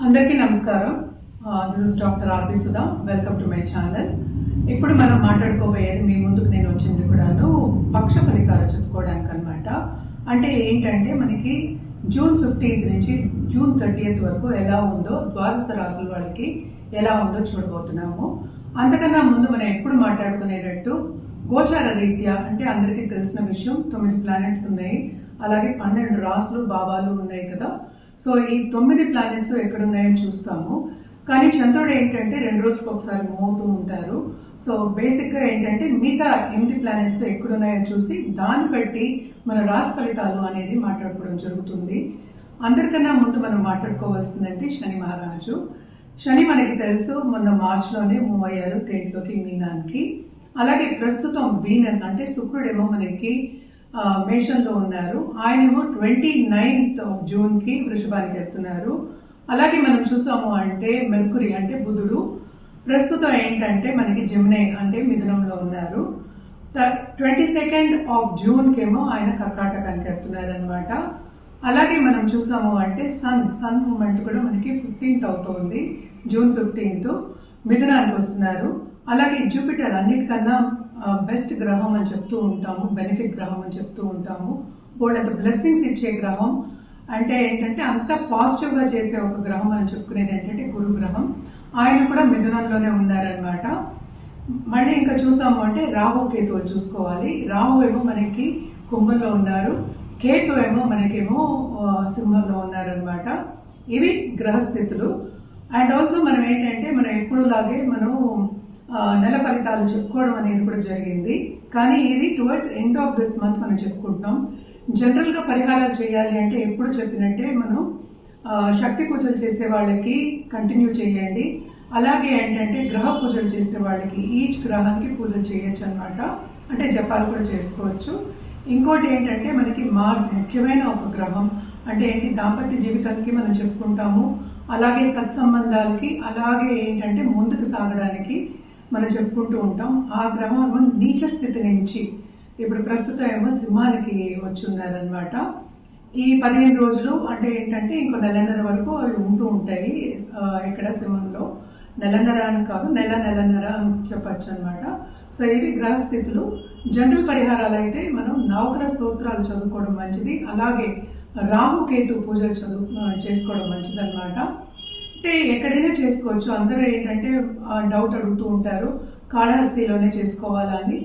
అందరికీ నమస్కారం. This is doctor RP Sudha. Welcome to my channel. ఇప్పుడు మనం మాట్లాడుకోబోయేది మీ ముందుకు నేను వచ్చింది కూడాను పక్ష ఫలితాలు చెప్పుకోవడానికి అనమాట. అంటే ఏంటంటే మనకి జూన్ 15th నుంచి జూన్ 30th వరకు ఎలా ఉందో ద్వాదశ రాశుల వాళ్ళకి ఎలా ఉందో చూడబోతున్నాము. అంతకన్నా ముందు మనం ఎప్పుడు మాట్లాడుకునేటట్టు గోచార రీత్యా అంటే అందరికీ తెలిసిన విషయం 9 ప్లానెట్స్ ఉన్నాయి, అలాగే 12 రాసులు భావాలు ఉన్నాయి కదా. సో ఈ 9 ప్లానెట్స్ ఎక్కడున్నాయో చూస్తాము. కానీ చంద్రుడు ఏంటంటే 2 రోజులకు ఒకసారి మూవ్ అవుతూ ఉంటారు. సో బేసిక్గా ఏంటంటే మిగతా 8 ప్లానెట్స్ ఎక్కడున్నాయో చూసి దాన్ని బట్టి మన రాశి ఫలితాలు అనేది మాట్లాడుకోవడం జరుగుతుంది. అందరికన్నా ముందు మనం మాట్లాడుకోవాల్సిందంటే శని మహారాజు. శని మనకి తెలుసు మొన్న మార్చిలోనే మూవ్ అయ్యారు తేట్లోకి మీనానికి. అలాగే ప్రస్తుతం వీనస్ అంటే శుక్రుడేమో మనకి మేషంలో ఉన్నారు. ఆయనేమో 29th జూన్కి వృషభానికి వెళ్తున్నారు. అలాగే మనం చూసాము అంటే మెర్కురీ అంటే బుధుడు ప్రస్తుతం ఏంటంటే మనకి జెమిని అంటే మిథునంలో ఉన్నారు. 22nd జూన్కేమో ఆయన కర్కాటకానికి వెళ్తున్నారు అనమాట. అలాగే మనం చూసాము అంటే సన్ మూమెంట్ కూడా మనకి 15th అవుతుంది, జూన్ 15th మిథునానికి వస్తున్నారు. అలాగే జూపిటర్ అన్నిటికన్నా బెస్ట్ గ్రహం అని చెప్తూ ఉంటాము, బెనిఫిట్ గ్రహం అని చెప్తూ ఉంటాము. వాళ్ళంత బ్లెస్సింగ్స్ ఇచ్చే గ్రహం అంటే ఏంటంటే అంత పాజిటివ్గా చేసే ఒక గ్రహం అని చెప్పుకునేది ఏంటంటే గురు గ్రహం. ఆయన కూడా మిథునంలోనే ఉన్నారనమాట. మళ్ళీ ఇంకా చూసాము అంటే రాహు కేతువులు చూసుకోవాలి. రాహు ఏమో మనకి కుంభంలో ఉన్నారు, కేతు ఏమో మనకేమో సింహంలో ఉన్నారనమాట. ఇవి గ్రహస్థితులు. అండ్ ఆల్సో మనం ఏంటంటే మనం ఎప్పుడులాగే మనం నెల ఫలితాలు చెప్పుకోవడం అనేది కూడా జరిగింది. కానీ ఇది towards end of this month మనం చెప్పుకుంటున్నాం. జనరల్గా పరిహారాలు చేయాలి అంటే ఎప్పుడు చెప్పినట్టే మనం శక్తి పూజలు చేసే వాళ్ళకి కంటిన్యూ చేయండి. అలాగే ఏంటంటే గ్రహ పూజలు చేసే వాళ్ళకి ఈచ్ గ్రహానికి పూజలు చేయొచ్చు అనమాట. అంటే జపాలు కూడా చేసుకోవచ్చు. ఇంకోటి ఏంటంటే మనకి మార్స్ ముఖ్యమైన ఒక గ్రహం. అంటే ఏంటి దాంపత్య జీవితానికి మనం చెప్పుకుంటాము, అలాగే సత్సంబంధాలకి, అలాగే ఏంటంటే ముందుకు సాగడానికి మనం చెప్పుకుంటూ ఉంటాం. ఆ గ్రహం నీచ స్థితి నుంచి ఇప్పుడు ప్రస్తుతం ఏమో సింహానికి వచ్చి ఉన్నారనమాట. ఈ 15 రోజులు అంటే ఏంటంటే ఇంకో నెలన్నర వరకు అవి ఉంటూ ఉంటాయి ఇక్కడ సింహంలో. నెలన్నర అని కాదు, నెలన్నర అని చెప్పచ్చు అనమాట. సో ఇవి గ్రహస్థితులు. జనరల్ పరిహారాలు అయితే మనం నవగ్రహ స్తోత్రాలు చదువుకోవడం మంచిది. అలాగే రాహుకేతు పూజలు చేసుకోవడం మంచిది అనమాట. అంటే ఎక్కడైనా చేసుకోవచ్చు. అందరూ ఏంటంటే డౌట్ అడుగుతూ ఉంటారు కాళహస్తిలోనే చేసుకోవాలా అని.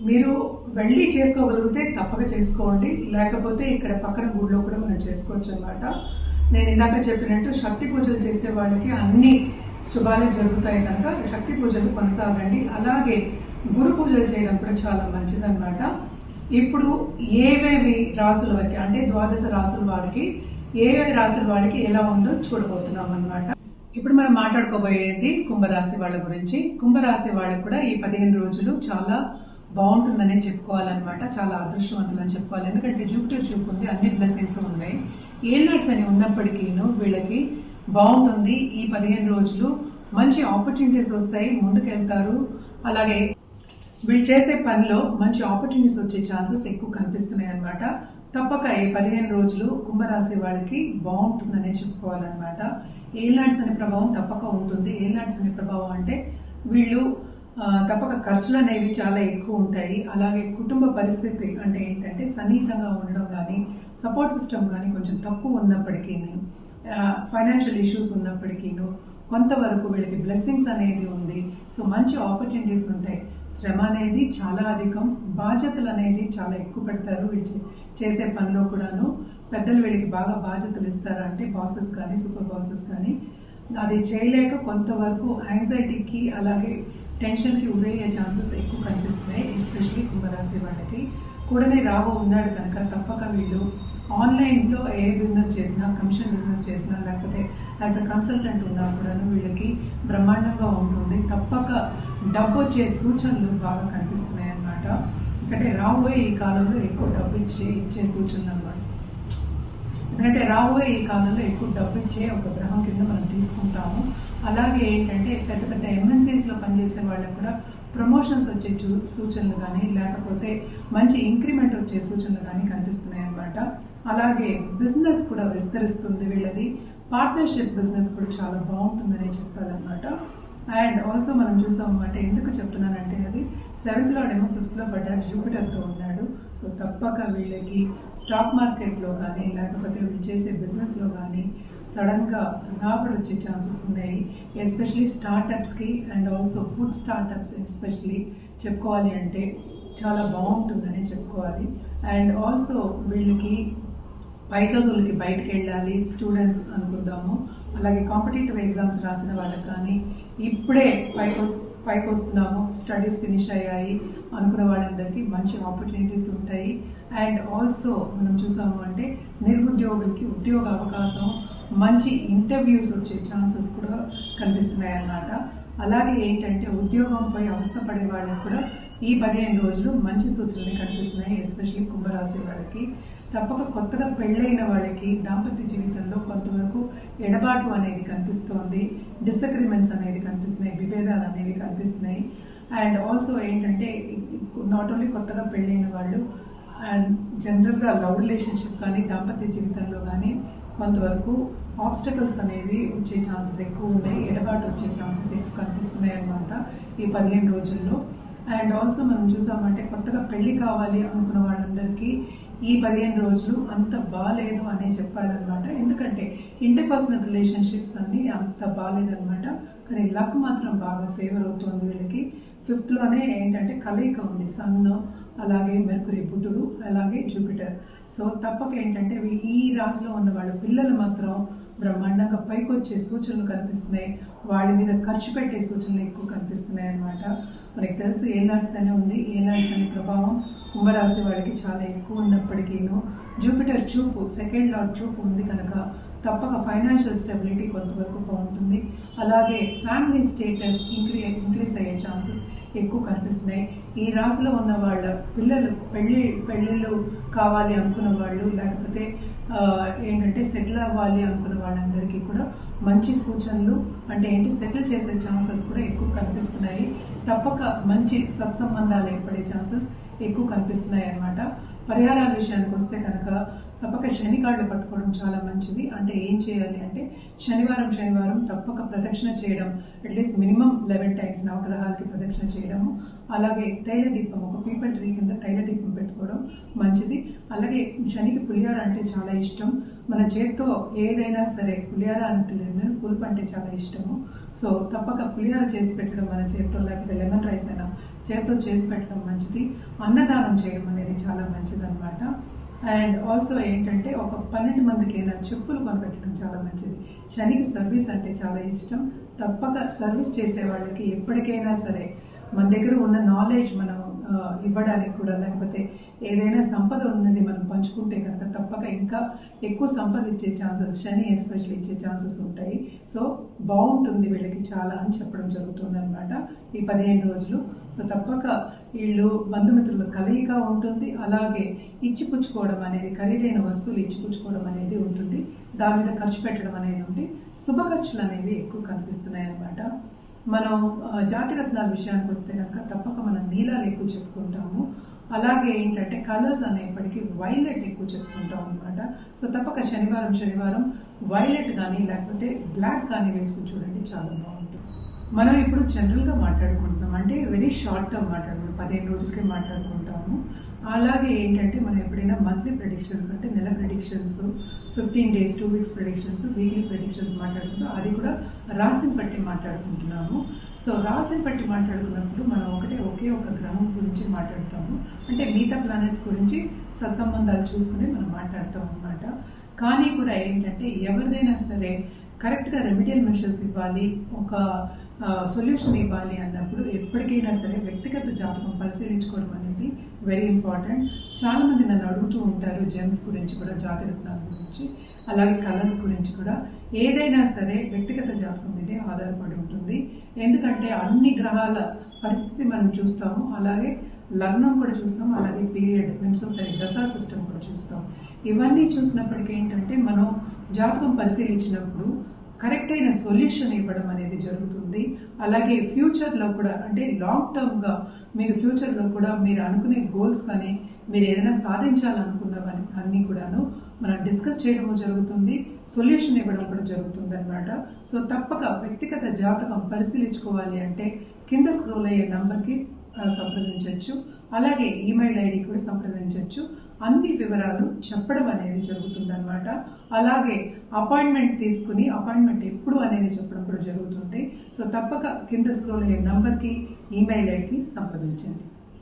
మీరు వెళ్ళి చేసుకోగలిగితే తప్పక చేసుకోండి, లేకపోతే ఇక్కడ పక్కన గుడిలో కూడా మనం చేసుకోవచ్చు అనమాట. నేను ఇందాక చెప్పినట్టు శక్తి పూజలు చేసే వాళ్ళకి అన్ని శుభాలే జరుగుతాయి కనుక శక్తి పూజలు కొనసాగండి. అలాగే గురు పూజలు చేయడం కూడా చాలా మంచిదన్నమాట. ఇప్పుడు ఏవేవి రాసుల వారికి అంటే ద్వాదశ రాసుల వారికి ఏవే రాసుల వాళ్ళకి ఎలా ఉందో చూడబోతున్నాం అనమాట. ఇప్పుడు మనం మాట్లాడుకోబోయేది కుంభరాశి వాళ్ళ గురించి. కుంభరాశి వాళ్ళకి కూడా ఈ 15 రోజులు చాలా బాగుంటుందనే చెప్పుకోవాలన్నమాట. చాలా అదృష్టవంతులు అని చెప్పుకోవాలి. ఎందుకంటే జూపిటర్ చూపు ఉంది, అన్ని బ్లెస్సింగ్స్ ఉన్నాయి. ఏల్నాట్స్ అని ఉన్నప్పటికీ వీళ్ళకి బాగుంటుంది. ఈ 15 రోజులు మంచి ఆపర్చునిటీస్ వస్తాయి, ముందుకెళ్తారు. అలాగే వీళ్ళు చేసే పనిలో మంచి ఆపర్చునిటీస్ వచ్చే ఛాన్సెస్ ఎక్కువ కనిపిస్తున్నాయి అనమాట. తప్పక ఈ 15 రోజులు కుంభరాశి వాళ్ళకి బాగుంటుందనే చెప్పుకోవాలన్నమాట. ఏల్నాట్స్ అనే ప్రభావం తప్పక ఉంటుంది. ఏల్నాట్స్ అనే ప్రభావం అంటే వీళ్ళు తప్పక ఖర్చులు అనేవి చాలా ఎక్కువ ఉంటాయి. అలాగే కుటుంబ పరిస్థితి అంటే ఏంటంటే సన్నిహితంగా ఉండడం కానీ, సపోర్ట్ సిస్టమ్ కానీ కొంచెం తక్కువ ఉన్నప్పటికీ, ఫైనాన్షియల్ ఇష్యూస్ ఉన్నప్పటికీ కొంతవరకు వీళ్ళకి బ్లెస్సింగ్స్ అనేది ఉంది. సో మంచి ఆపర్చునిటీస్ ఉంటాయి. శ్రమ అనేది చాలా అధికం, బాధ్యతలు అనేది చాలా ఎక్కువ పెడతారు వీళ్ళు చేసే పనిలో కూడాను. పెద్దలు వీళ్ళకి బాగా బాధ్యతలు ఇస్తారు, అంటే బాసెస్ కానీ సూపర్ బాసెస్ కానీ. అది చేయలేక కొంతవరకు యాంగ్జైటీకి అలాగే టెన్షన్కి గురయ్యే ఛాన్సెస్ ఎక్కువ కనిపిస్తున్నాయి. ఎస్పెషలీ కుంభరాశి వాళ్ళకి. కూడానే రాహు ఉన్నాడు కనుక తప్పక వీళ్ళు ఆన్లైన్లో ఏ బిజినెస్ చేసినా, కమిషన్ బిజినెస్ చేసినా, లేకపోతే యాజ్ అ కన్సల్టెంట్ ఉన్నా కూడాను వీళ్ళకి బ్రహ్మాండంగా ఉంటుంది. తప్పక డబ్బు వచ్చే సూచనలు బాగా కనిపిస్తున్నాయి అన్నమాట. ఎందుకంటే రాబోయే ఈ కాలంలో ఎక్కువ డబ్బు ఇచ్చే సూచనలు అన్నమాట. ఎందుకంటే రాబోయే ఈ కాలంలో ఎక్కువ డబ్బు ఇచ్చే ఒక గ్రహం కింద మనం తీసుకుంటాము. అలాగే ఏంటంటే పెద్ద పెద్ద ఎంఎన్సీస్లో పనిచేసే వాళ్ళకు కూడా ప్రమోషన్స్ వచ్చే సూచనలు కానీ, లేకపోతే మంచి ఇంక్రిమెంట్ వచ్చే సూచనలు కానీ కనిపిస్తున్నాయి అన్నమాట. అలాగే బిజినెస్ కూడా విస్తరిస్తుంది వీళ్ళది. పార్ట్నర్షిప్ బిజినెస్ కూడా చాలా బాగుంటుందని చెప్పాలన్నమాట. అండ్ ఆల్సో మనం చూసాము అంటే ఎందుకు చెప్తున్నానంటే అది 7th లార్డేమో 5th లో పడ్డారు, జూపిటర్తో ఉన్నాడు. సో తప్పక వీళ్ళకి స్టాక్ మార్కెట్లో కానీ లేకపోతే వీళ్ళు చేసే బిజినెస్లో కానీ సడన్గా రాబడి వచ్చే ఛాన్సెస్ ఉన్నాయి. ఎస్పెషలీ స్టార్టప్స్కి and also food startups especially చెప్పుకోవాలి అంటే చాలా బాగుంటుందని చెప్పుకోవాలి. అండ్ ఆల్సో వీళ్ళకి పై చదువులకి బయటకు వెళ్ళాలి స్టూడెంట్స్ అనుకుందాము, అలాగే కాంపిటేటివ్ ఎగ్జామ్స్ రాసిన వాళ్ళకి కానీ ఇప్పుడే పైకి వస్తున్నాము, స్టడీస్ ఫినిష్ అయ్యాయి అనుకున్న వాళ్ళందరికీ మంచి ఆపర్చునిటీస్ ఉంటాయి. అండ్ ఆల్సో మనం చూసాము అంటే నిరుద్యోగులకి ఉద్యోగ అవకాశం, మంచి ఇంటర్వ్యూస్ వచ్చే ఛాన్సెస్ కూడా కనిపిస్తున్నాయి అన్నమాట. అలాగే ఏంటంటే ఉద్యోగంపై అవస్థపడే వాళ్ళకి కూడా ఈ 15 రోజులు మంచి సూచనలు కనిపిస్తున్నాయి. ఎస్పెషల్లీ కుంభరాశి వాళ్ళకి తప్పక కొత్తగా పెళ్ళైన వాళ్ళకి దాంపత్య జీవితంలో కొంతవరకు ఎడబాటు అనేది కనిపిస్తోంది, డిసగ్రిమెంట్స్ అనేది కనిపిస్తున్నాయి, విభేదాలు అనేవి కనిపిస్తున్నాయి. అండ్ ఆల్సో ఏంటంటే నాట్ ఓన్లీ కొత్తగా పెళ్ళైన వాళ్ళు అండ్ జనరల్గా లవ్ రిలేషన్షిప్ కానీ దాంపత్య జీవితంలో కానీ కొంతవరకు ఆబ్స్టకల్స్ అనేవి వచ్చే ఛాన్సెస్ ఎక్కువ ఉన్నాయి, ఎడబాటు వచ్చే ఛాన్సెస్ ఎక్కువ కనిపిస్తున్నాయి అన్నమాట ఈ 15 రోజుల్లో. అండ్ ఆల్సో మనం చూసామంటే కొత్తగా పెళ్ళి కావాలి అనుకున్న వాళ్ళందరికీ ఈ 15 రోజులు అంత బాగాలేదు అనే చెప్పాలన్నమాట. ఎందుకంటే ఇంటర్పర్సనల్ రిలేషన్షిప్స్ అన్నీ అంత బాగాలేదన్నమాట. కానీ లక్ మాత్రం బాగా ఫేవర్ అవుతుంది వీళ్ళకి. 5th లోనే ఏంటంటే కలయిక ఉంది, సన్ అలాగే మెర్కురీ బుధుడు అలాగే జూపిటర్. సో తప్పక ఏంటంటే ఈ రాశిలో ఉన్న వాళ్ళ పిల్లలు మాత్రం బ్రహ్మాండంగా పైకి వచ్చే సూచనలు కనిపిస్తున్నాయి, వాళ్ళ మీద ఖర్చు పెట్టే సూచనలు ఎక్కువ కనిపిస్తున్నాయి అన్నమాట. మనకి తెలుసు ఏనాడ్స్ అని ఉంది, ఏనాడ్స్ అనే ప్రభావం కుంభరాశి వాళ్ళకి చాలా ఎక్కువ ఉన్నప్పటికీను జూపిటర్ చూపు 2nd లార్డ్ చూపు ఉంది కనుక తప్పక ఫైనాన్షియల్ స్టెబిలిటీ కొంతవరకు బాగుంటుంది. అలాగే ఫ్యామిలీ స్టేటస్ ఇంక్రీజ్ అయ్యే ఛాన్సెస్ ఎక్కువ కనిపిస్తున్నాయి. ఈ రాశిలో ఉన్న వాళ్ళ పిల్లలు పెళ్ళిళ్ళు కావాలి అనుకున్న వాళ్ళు లేకపోతే ఏంటంటే సెటిల్ అవ్వాలి అనుకున్న వాళ్ళందరికీ కూడా మంచి సూచనలు అంటే ఏంటి సెటిల్ చేసే ఛాన్సెస్ కూడా ఎక్కువ కనిపిస్తున్నాయి. తప్పక మంచి సత్సంబంధాలు ఏర్పడే ఛాన్సెస్ ఎక్కువ కనిపిస్తున్నాయి అన్నమాట. పరిహారాల విషయానికి వస్తే కనుక తప్పక శని కార్డు పట్టుకోవడం చాలా మంచిది. అంటే ఏం చేయాలి అంటే శనివారం తప్పక ప్రదక్షిణ చేయడం, అట్లీస్ట్ మినిమం 11 టైమ్స్ నవగ్రహాలకి ప్రదక్షిణ చేయడము, అలాగే తైల దీపం ఒక పీపల్ ట్రీ కింద తైల దీపం పెట్టుకోవడం మంచిది. అలాగే శనికి పులిహార అంటే చాలా ఇష్టం, మన చేత్తో ఏదైనా సరే పులిహార అంటే పులుపు అంటే చాలా ఇష్టము. సో తప్పక పులిహార చేసి పెట్టడం మన చేత్తో, లేకపోతే లెమన్ రైస్ అయినా చేత్తో చేసి పెట్టడం మంచిది. అన్నదానం చేయడం అనేది చాలా మంచిది అనమాట. అండ్ ఆల్సో ఏంటంటే ఒక 12 మందికైనా చెప్పులు కొనిపెట్టడం చాలా మంచిది. శనికి సర్వీస్ అంటే చాలా ఇష్టం, తప్పక సర్వీస్ చేసే వాళ్ళకి ఎప్పటికైనా సరే మన దగ్గర ఉన్న నాలెడ్జ్ మనం ఇవ్వడానికి కూడా, లేకపోతే ఏదైనా సంపద ఉన్నది మనం పంచుకుంటే కనుక తప్పక ఇంకా ఎక్కువ సంపద ఇచ్చే ఛాన్సెస్ శని ఎస్పెషల్లీ ఇచ్చే ఛాన్సెస్ ఉంటాయి. సో బాగుంటుంది వీళ్ళకి చాలా అని చెప్పడం జరుగుతుంది అనమాట ఈ 15 రోజులు. సో తప్పక వీళ్ళు బంధుమిత్రుల కలయిక ఉంటుంది, అలాగే ఇచ్చిపుచ్చుకోవడం అనేది, ఖరీదైన వస్తువులు ఇచ్చిపుచ్చుకోవడం అనేది ఉంటుంది, దాని మీద ఖర్చు పెట్టడం అనేది ఉంది. శుభ ఖర్చులు అనేవి ఎక్కువ కనిపిస్తున్నాయి అన్నమాట. మనం జాతిరత్నాల విషయానికి వస్తే కనుక తప్పక మనం నీలాలు ఎక్కువ చెప్పుకుంటాము, అలాగే ఏంటంటే కలర్స్ అనేప్పటికీ వైలెట్ ఎక్కువ చెప్పుకుంటాం అనమాట. సో తప్పక శనివారం వైలెట్ కానీ లేకపోతే బ్లాక్ కానీ వేసుకుని చూడండి, చాలా బాగుంటుంది. మనం ఇప్పుడు జనరల్గా మాట్లాడుకుంటున్నాం అంటే వెరీ షార్ట్ టర్మ్ మాట్లాడుకుంటాం, 15 రోజులకే మాట్లాడుకుంటాము. అలాగే ఏంటంటే మనం ఎప్పుడైనా మంత్లీ ప్రెడిక్షన్స్ అంటే నెల predictions, 15 days 2 weeks predictions, weekly predictions మాట్లాడుకుంటాం, అది కూడా రాశిని బట్టి మాట్లాడుకుంటున్నాము. సో రాశిని బట్టి మాట్లాడుకున్నప్పుడు మనం ఒకే ఒక గ్రహం గురించి మాట్లాడతాము, అంటే మిగతా ప్లానెట్స్ గురించి సత్సంబంధాలు చూసుకుని మనం మాట్లాడతాం అనమాట. కానీ కూడా ఏంటంటే ఎవరిదైనా సరే కరెక్ట్గా రెమిడియల్ మెషర్స్ ఇవ్వాలి, ఒక సొల్యూషన్ ఇవ్వాలి అన్నప్పుడు ఎప్పటికైనా సరే వ్యక్తిగత జాతకం పరిశీలించుకోవడం అనేది వెరీ ఇంపార్టెంట్. చాలామంది నన్ను అడుగుతూ ఉంటారు జెమ్స్ గురించి కూడా, జాతిరత్నాల గురించి, అలాగే కలర్స్ గురించి కూడా. ఏదైనా సరే వ్యక్తిగత జాతకం మీదే ఆధారపడి ఉంటుంది, ఎందుకంటే అన్ని గ్రహాల పరిస్థితి మనం చూస్తాము, అలాగే లగ్నం కూడా చూస్తాము, అలాగే పీరియడ్ వెంశోత్తరి దశా సిస్టమ్ కూడా చూస్తాం. ఇవన్నీ చూసినప్పటికీ ఏంటంటే మనం జాతకం పరిశీలించినప్పుడు కరెక్ట్ అయిన సొల్యూషన్ ఇవ్వడం అనేది జరుగుతుంది. అలాగే ఫ్యూచర్లో కూడా అంటే లాంగ్ టర్మ్గా మీరు ఫ్యూచర్లో కూడా మీరు అనుకునే గోల్స్ కానీ మీరు ఏదైనా సాధించాలనుకున్నవన్నీ కూడాను మనం డిస్కస్ చేయడము జరుగుతుంది, సొల్యూషన్ ఇవ్వడం కూడా జరుగుతుంది అనమాట. సో తప్పక వ్యక్తిగత జాతకం పరిశీలించుకోవాలి అంటే కింద స్క్రోల్ అయ్యే నంబర్కి సంప్రదించవచ్చు. అలాగే ఈమెయిల్ ఐడి కూడా సంప్రదించవచ్చు. అన్ని వివరాలు చెప్పడం అనేది జరుగుతుందన్నమాట. అలాగే అపాయింట్మెంట్ తీసుకుని అపాయింట్మెంట్ ఎప్పుడు అనేది చెప్పడం కూడా జరుగుతుంది. సో తప్పక కింద స్క్రోల్ అయ్యే నంబర్కి ఈమెయిల్ ఐడికి సంప్రదించండి.